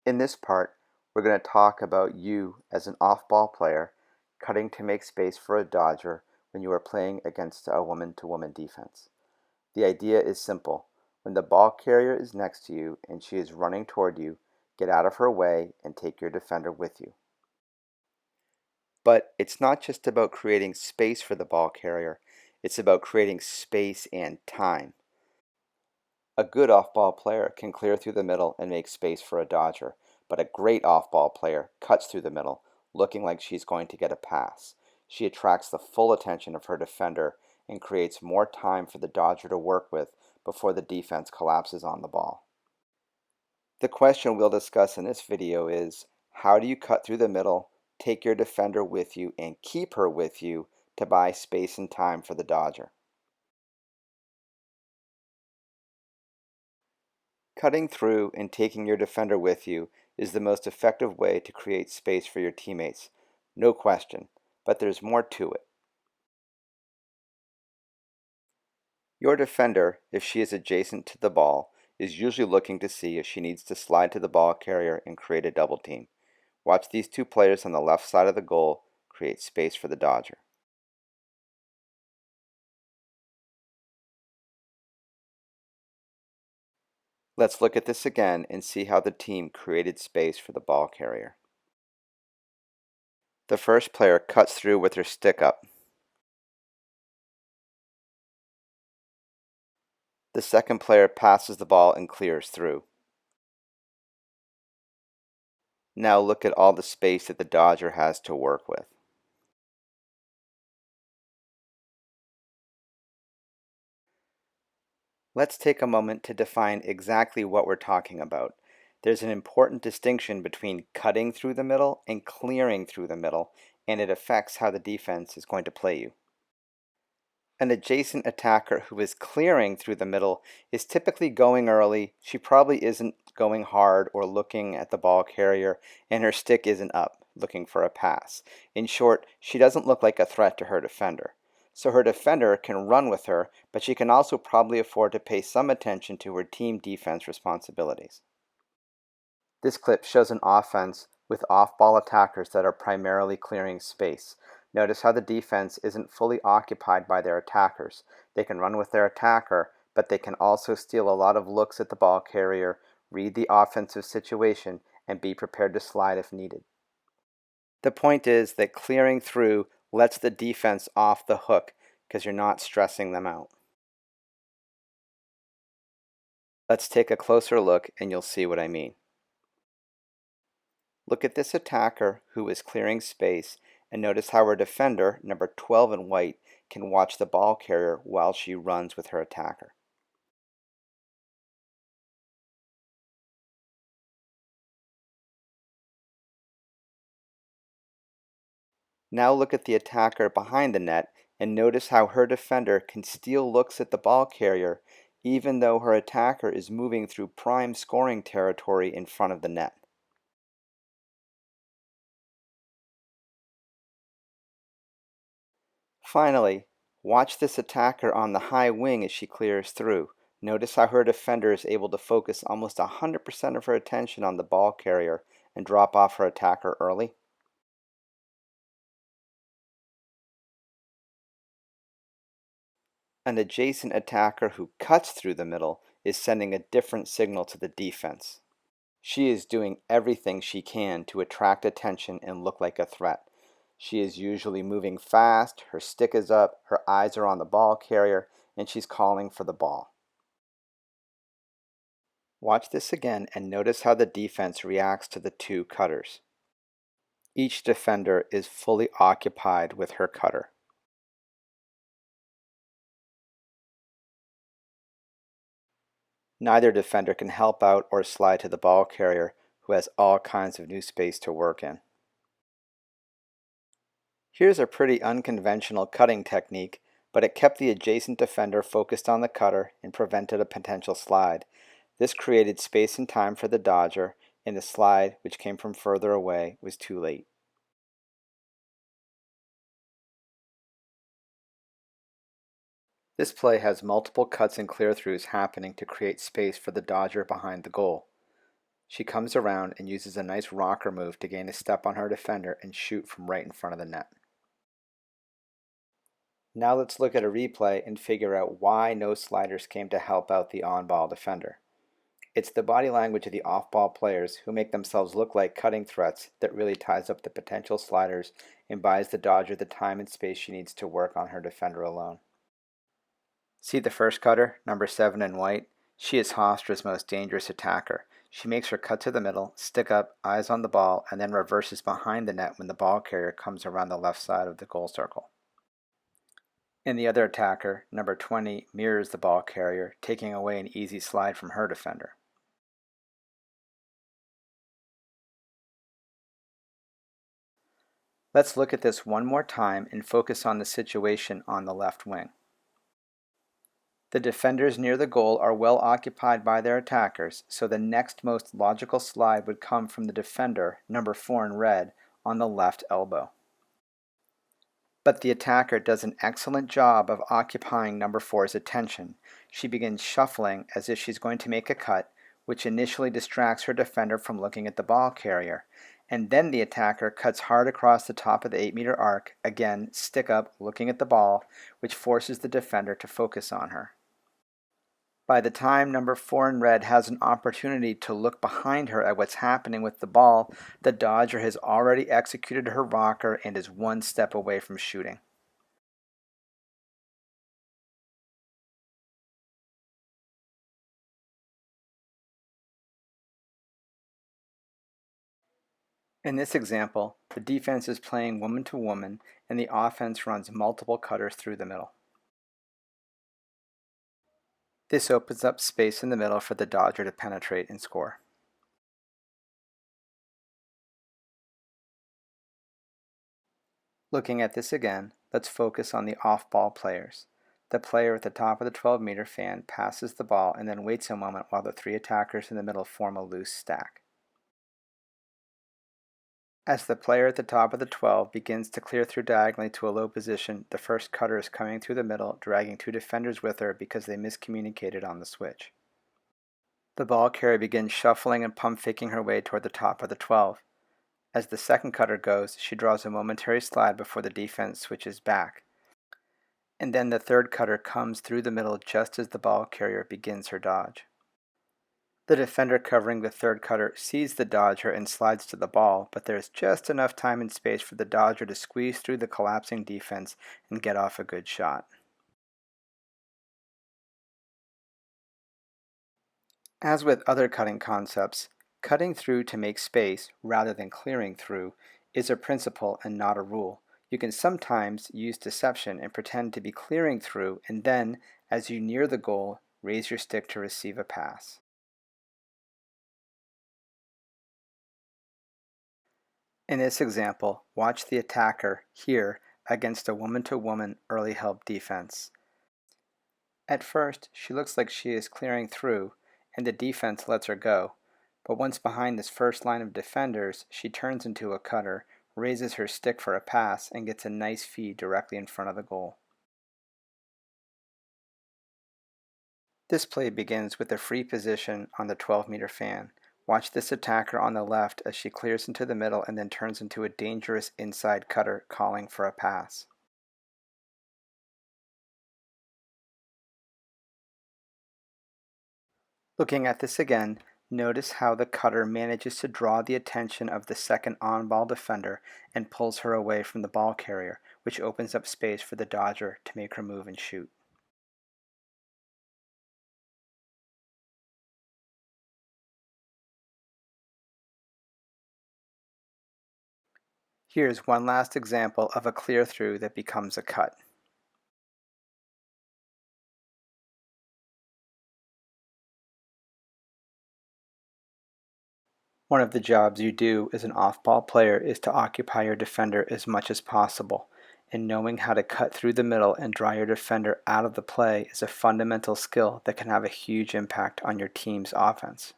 In this part, we're going to talk about you as an off-ball player cutting to make space for a dodger when you are playing against a woman-to-woman defense. The idea is simple. When the ball carrier is next to you and she is running toward you, get out of her way and take your defender with you. But it's not just about creating space for the ball carrier, it's about creating space and time. A good off-ball player can clear through the middle and make space for a dodger, but a great off-ball player cuts through the middle, looking like she's going to get a pass. She attracts the full attention of her defender and creates more time for the dodger to work with before the defense collapses on the ball. The question we'll discuss in this video is, how do you cut through the middle, take your defender with you, and keep her with you to buy space and time for the dodger? Cutting through and taking your defender with you is the most effective way to create space for your teammates, no question, but there's more to it. Your defender, if she is adjacent to the ball, is usually looking to see if she needs to slide to the ball carrier and create a double team. Watch these two players on the left side of the goal create space for the dodger. Let's look at this again and see how the team created space for the ball carrier. The first player cuts through with her stick up. The second player passes the ball and clears through. Now look at all the space that the dodger has to work with. Let's take a moment to define exactly what we're talking about. There's an important distinction between cutting through the middle and clearing through the middle, and it affects how the defense is going to play you. An adjacent attacker who is clearing through the middle is typically going early. She probably isn't going hard or looking at the ball carrier, and her stick isn't up, looking for a pass. In short, she doesn't look like a threat to her defender. So her defender can run with her, but she can also probably afford to pay some attention to her team defense responsibilities. This clip shows an offense with off-ball attackers that are primarily clearing space. Notice how the defense isn't fully occupied by their attackers. They can run with their attacker, but they can also steal a lot of looks at the ball carrier, read the offensive situation, and be prepared to slide if needed. The point is that clearing through lets the defense off the hook because you're not stressing them out. Let's take a closer look and you'll see what I mean. Look at this attacker who is clearing space and notice how her defender, number 12 in white, can watch the ball carrier while she runs with her attacker. Now look at the attacker behind the net and notice how her defender can steal looks at the ball carrier even though her attacker is moving through prime scoring territory in front of the net. Finally, watch this attacker on the high wing as she clears through. Notice how her defender is able to focus almost 100% of her attention on the ball carrier and drop off her attacker early. An adjacent attacker who cuts through the middle is sending a different signal to the defense. She is doing everything she can to attract attention and look like a threat. She is usually moving fast, her stick is up, her eyes are on the ball carrier, and she's calling for the ball. Watch this again and notice how the defense reacts to the two cutters. Each defender is fully occupied with her cutter. Neither defender can help out or slide to the ball carrier, who has all kinds of new space to work in. Here's a pretty unconventional cutting technique, but it kept the adjacent defender focused on the cutter and prevented a potential slide. This created space and time for the dodger, and the slide, which came from further away, was too late. This play has multiple cuts and clear-throughs happening to create space for the dodger behind the goal. She comes around and uses a nice rocker move to gain a step on her defender and shoot from right in front of the net. Now let's look at a replay and figure out why no sliders came to help out the on-ball defender. It's the body language of the off-ball players who make themselves look like cutting threats that really ties up the potential sliders and buys the dodger the time and space she needs to work on her defender alone. See the first cutter, number 7 in white? She is Hofstra's most dangerous attacker. She makes her cut to the middle, stick up, eyes on the ball, and then reverses behind the net when the ball carrier comes around the left side of the goal circle. And the other attacker, number 20, mirrors the ball carrier, taking away an easy slide from her defender. Let's look at this one more time and focus on the situation on the left wing. The defenders near the goal are well occupied by their attackers, so the next most logical slide would come from the defender, number 4 in red, on the left elbow. But the attacker does an excellent job of occupying number 4's attention. She begins shuffling as if she's going to make a cut, which initially distracts her defender from looking at the ball carrier. And then the attacker cuts hard across the top of the 8-meter arc, again, stick up, looking at the ball, which forces the defender to focus on her. By the time number 4 in red has an opportunity to look behind her at what's happening with the ball, the dodger has already executed her rocker and is one step away from shooting. In this example, the defense is playing woman to woman and the offense runs multiple cutters through the middle. This opens up space in the middle for the dodger to penetrate and score. Looking at this again, let's focus on the off-ball players. The player at the top of the 12-meter fan passes the ball and then waits a moment while the 3 attackers in the middle form a loose stack. As the player at the top of the 12 begins to clear through diagonally to a low position, the first cutter is coming through the middle, dragging 2 defenders with her because they miscommunicated on the switch. The ball carrier begins shuffling and pump faking her way toward the top of the 12. As the second cutter goes, she draws a momentary slide before the defense switches back. And then the third cutter comes through the middle just as the ball carrier begins her dodge. The defender covering the third cutter sees the dodger and slides to the ball, but there is just enough time and space for the dodger to squeeze through the collapsing defense and get off a good shot. As with other cutting concepts, cutting through to make space rather than clearing through is a principle and not a rule. You can sometimes use deception and pretend to be clearing through, and then, as you near the goal, raise your stick to receive a pass. In this example, watch the attacker here against a woman-to-woman early help defense. At first, she looks like she is clearing through, and the defense lets her go, but once behind this first line of defenders, she turns into a cutter, raises her stick for a pass, and gets a nice feed directly in front of the goal. This play begins with a free position on the 12-meter fan. Watch this attacker on the left as she clears into the middle and then turns into a dangerous inside cutter calling for a pass. Looking at this again, notice how the cutter manages to draw the attention of the second on-ball defender and pulls her away from the ball carrier, which opens up space for the dodger to make her move and shoot. Here's one last example of a clear through that becomes a cut. One of the jobs you do as an off-ball player is to occupy your defender as much as possible, and knowing how to cut through the middle and draw your defender out of the play is a fundamental skill that can have a huge impact on your team's offense.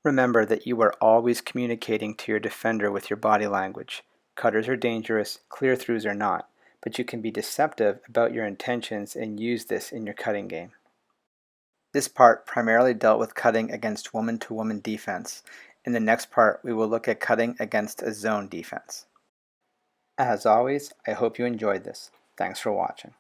Remember that you are always communicating to your defender with your body language. Cutters are dangerous, clear throughs are not, but you can be deceptive about your intentions and use this in your cutting game. This part primarily dealt with cutting against woman-to-woman defense. In the next part, we will look at cutting against a zone defense. As always, I hope you enjoyed this. Thanks for watching.